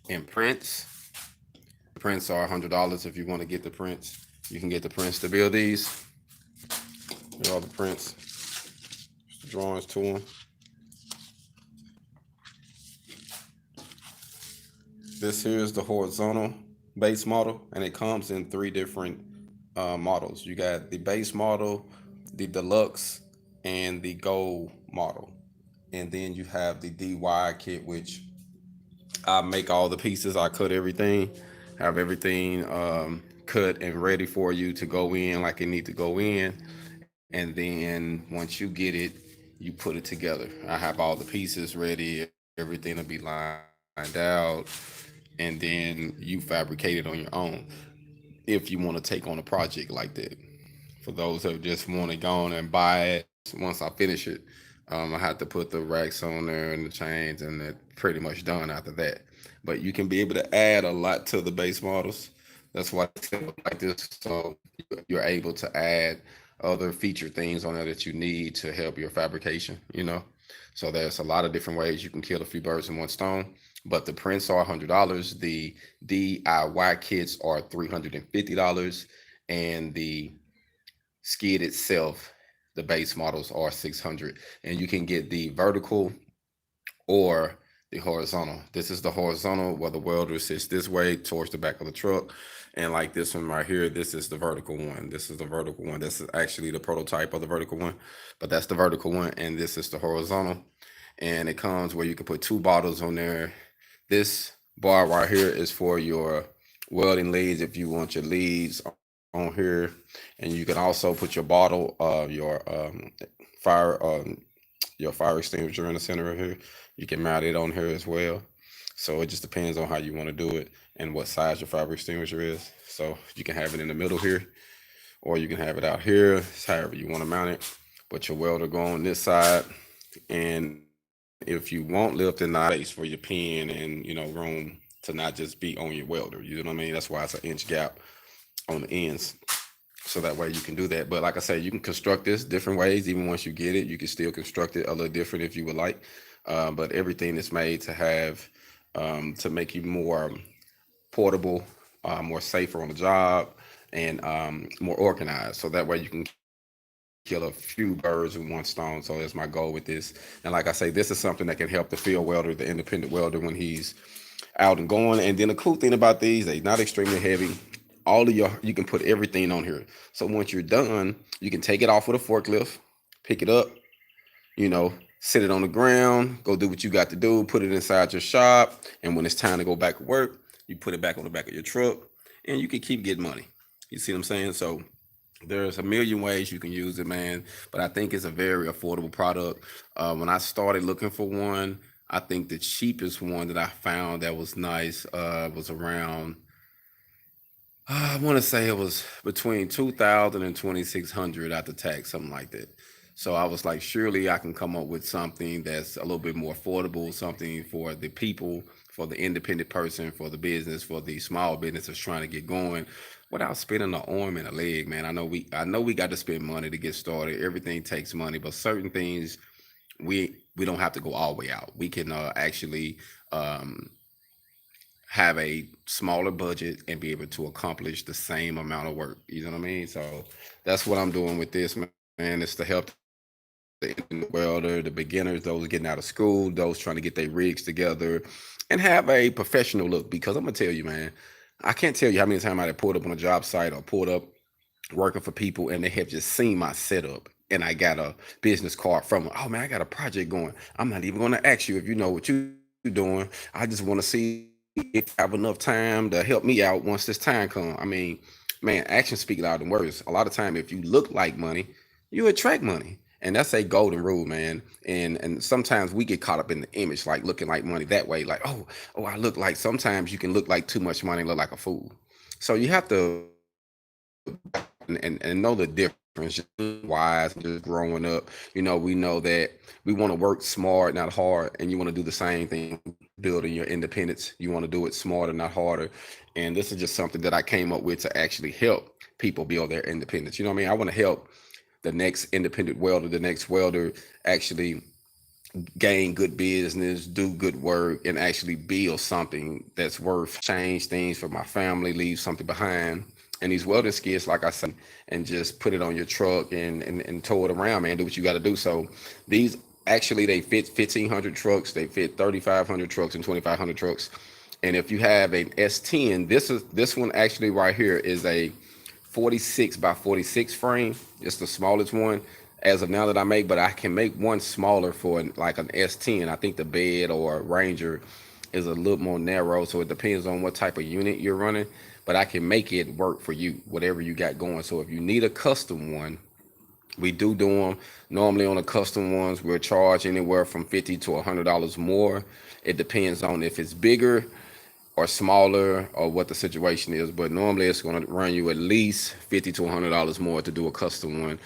And prints. Prints are $100 if you want to get the prints. You can get the prints to build these. Here are all the prints, drawings to them. This here is the horizontal base model, and it comes in three different models. You got the base model, the deluxe, and the gold model. And then you have the DY kit, which I make all the pieces. I cut everything, have everything cut and ready for you to go in like it need to go in. And then once you get it, you put it together. I have all the pieces ready. Everything will be lined out, and then you fabricate it on your own if you want to take on a project like that. For those that just want to go on and buy it once I finish it, I have to put the racks on there and the chains, and it's pretty much done after that. But you can be able to add a lot to the base models. That's why it's set up like this. So you're able to add other feature things on there that you need to help your fabrication. So there's a lot of different ways you can kill a few birds in one stone. But the prints are $100. The DIY kits are $350, and the skid itself, the base models are 600. And you can get the vertical or the horizontal. This is the horizontal where the welder sits this way towards the back of the truck. And like this one right here, this is the vertical one. This is the vertical one. This is actually the prototype of the vertical one, but that's the vertical one. And this is the horizontal. And it comes where you can put two bottles on there. This bar right here is for your welding leads if you want your leads on here. And you can also put your bottle, fire, your fire extinguisher in the center of here. You can mount it on here as well. So it just depends on how you want to do it and what size your fire extinguisher is. So you can have it in the middle here, or you can have it out here. It's however you want to mount it. But your welder go on this side, and if you want lift and not space for your pen and room to not just be on your welder, you know what I mean? That's why it's an inch gap on the ends, so that way you can do that. But like I said, you can construct this different ways. Even once you get it, you can still construct it a little different if you would like. But everything is made to have to make you more portable, more safer on the job, and more organized. So that way you can kill a few birds with one stone. So that's my goal with this. And like I say, this is something that can help the field welder, the independent welder, when he's out and going. And then the cool thing about these, they're not extremely heavy. All of you can put everything on here. So once you're done, you can take it off with a forklift, pick it up, sit it on the ground, go do what you got to do, put it inside your shop, and when it's time to go back to work, you put it back on the back of your truck, and you can keep getting money. You see what I'm saying? So there's a million ways you can use it, man. But I think it's a very affordable product. When I started looking for one, I think the cheapest one that I found that was nice was around, I want to say it was between 2,000 and 2,600 after tax, something like that. So I was like, surely I can come up with something that's a little bit more affordable, something for the people, for the independent person, for the business, for the small businesses trying to get going without spending an arm and a leg, man. I know we got to spend money to get started. Everything takes money, but certain things we don't have to go all the way out. We can actually um, have a smaller budget and be able to accomplish the same amount of work. You know what I mean? So that's what I'm doing with this, man. It's to help the independent welder, the beginners, those getting out of school, those trying to get their rigs together, and have a professional look. Because I'm gonna tell you, man, I can't tell you how many times I pulled up on a job site or pulled up working for people, and they have just seen my setup, and I got a business card from them. Oh man, I got a project going. I'm not even gonna ask you if you know what you're doing. I just want to see if you have enough time to help me out once this time comes. I mean, man, actions speak louder than words. A lot of time, if you look like money, you attract money. And that's a golden rule, man. And sometimes we get caught up in the image, like looking like money that way. Like, oh, I look like. Sometimes you can look like too much money and look like a fool. So you have to and know the difference. Just wise, just growing up. We know that we want to work smart, not hard, and you want to do the same thing, building your independence. You want to do it smarter, not harder. And this is just something that I came up with to actually help people build their independence. You know what I mean? I want to help the next independent welder, the next welder actually gain good business, do good work, and actually build something that's worth change things for my family, leave something behind. And these welding skids, like I say, and just put it on your truck and tow it around, man. Do what you got to do. So these actually they fit 1,500 trucks, they fit 3,500 trucks and 2,500 trucks. And if you have an S10, this one actually right here is a 46 by 46 frame. It's the smallest one as of now that I make, but I can make one smaller for like an S10. I think the bed or Ranger is a little more narrow, so it depends on what type of unit you're running. But I can make it work for you, whatever you got going. So if you need a custom one, we do them normally on the custom ones. We'll charge anywhere from $50 to $100 more. It depends on if it's bigger or smaller or what the situation is, but normally it's going to run you at least $50 to $100 more to do a custom one,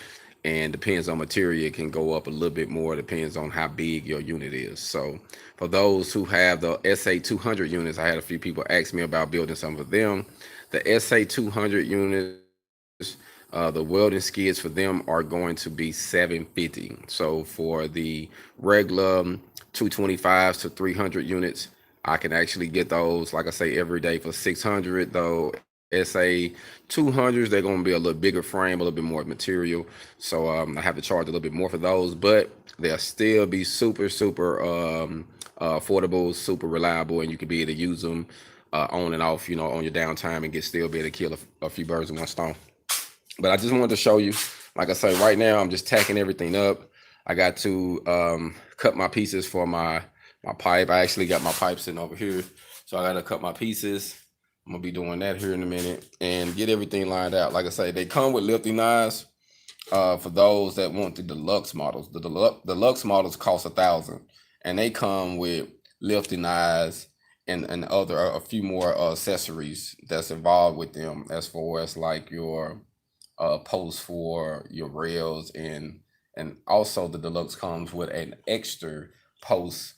and depends on material, it can go up a little bit more. Depends on how big your unit is. So for those who have the SA200 units, I had a few people ask me about building some of them. The SA200 units, the welding skids for them are going to be $750. So for the regular 225s to 300 units, I can actually get those, like I say, every day for 600. Though SA200s, they're going to be a little bigger frame, a little bit more material. So I have to charge a little bit more for those, but they'll still be super affordable, super reliable, and you can be able to use them on and off, on your downtime, and get still be able to kill a few birds with one stone. But I just wanted to show you, like I say, right now I'm just tacking everything up. I got to cut my pieces for my pipe. I actually got my pipe sitting over here, so I got to cut my pieces. I'm gonna be doing that here in a minute and get everything lined out. Like I say, they come with lifting knives for those that want the deluxe models. The deluxe models cost 1,000, and they come with lifting knives and other a few more accessories that's involved with them, as far as like your posts for your rails, and also the deluxe comes with an extra post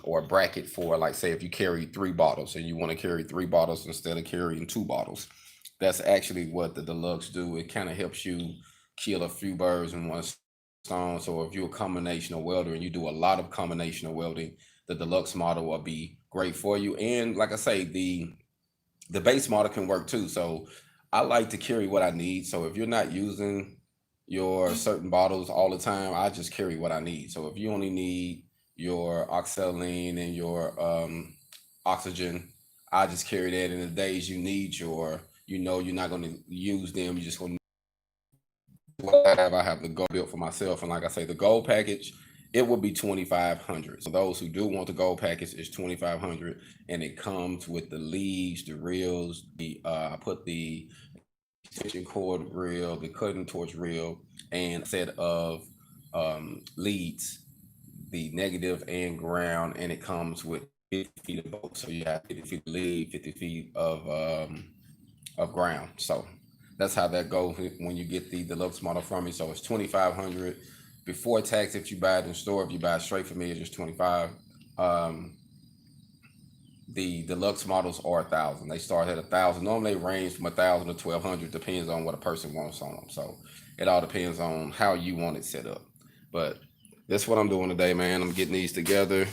or bracket for, like, say if you carry 3 bottles and you want to carry 3 bottles instead of carrying 2 bottles. That's actually what the deluxe do. It kind of helps you kill a few birds in one stone. So if you're a combination welder and you do a lot of combination welding, the deluxe model will be great for you. And like I say, the base model can work too. So I like to carry what I need. So if you're not using your certain bottles all the time, I just carry what I need. So if you only need your oxaline and your oxygen, I just carry that. In the days you need you're not going to use them. You just going to what I have. I have the gold built for myself, and like I say, the gold package, it will be 2,500. So those who do want the gold package is 2,500, and it comes with the leads, the reels, the I put the extension cord reel, the cutting torch reel, and a set of leads, the negative and ground, and it comes with 50 feet of both. So you have 50 feet of lead, 50 feet of ground. So that's how that goes when you get the deluxe model from me. So it's 2,500 before tax if you buy it in store. If you buy it straight from me, it's just 25. Um, the deluxe models are 1,000. They start at 1,000. Normally they range from 1,000 to 1,200. Depends on what a person wants on them. So it all depends on how you want it set up. But that's what I'm doing today, man. I'm getting these together.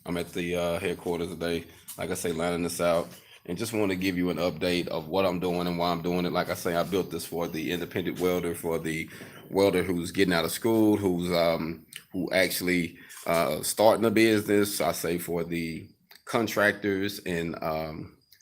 I'm at the headquarters today, like I say, lining this out, and just want to give you an update of what I'm doing and why I'm doing it. Like I say, I built this for the independent welder, for the welder who's getting out of school, who actually starting a business. I say for the contractors and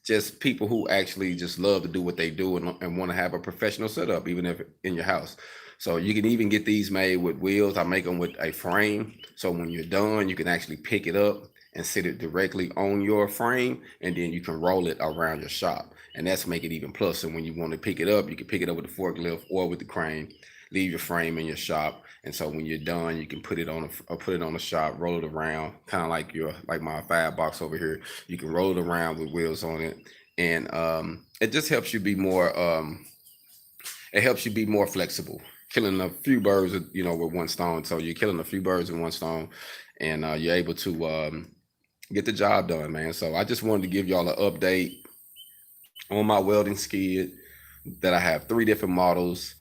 just people who actually just love to do what they do and want to have a professional setup, even if in your house. So you can even get these made with wheels. I make them with a frame. So when you're done, you can actually pick it up and sit it directly on your frame, and then you can roll it around your shop. And that's make it even plus. So when you want to pick it up, you can pick it up with the forklift or with the crane, leave your frame in your shop. And so when you're done, you can put it on the shop, roll it around, kind of like my 5 box over here. You can roll it around with wheels on it. And it just helps you be more flexible, killing a few birds, with one stone. So you're killing a few birds with one stone, and you're able to get the job done, man. So I just wanted to give y'all an update on my welding skid, that I have 3 different models: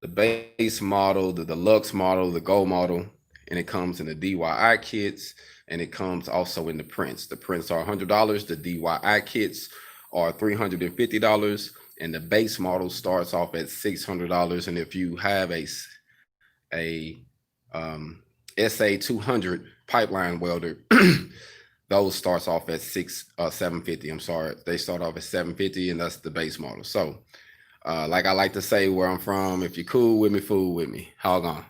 the base model, the deluxe model, the gold model. and it comes in the DIY kits, and it comes also in the prints. The prints are $100. The DIY kits are $350, and the base model starts off at $600. And if you have a SA 200 pipeline welder, those starts off at $750. I'm sorry, they start off at $750, and that's the base model. So like I like to say where I'm from, if you're cool with me, fool with me. HogOn.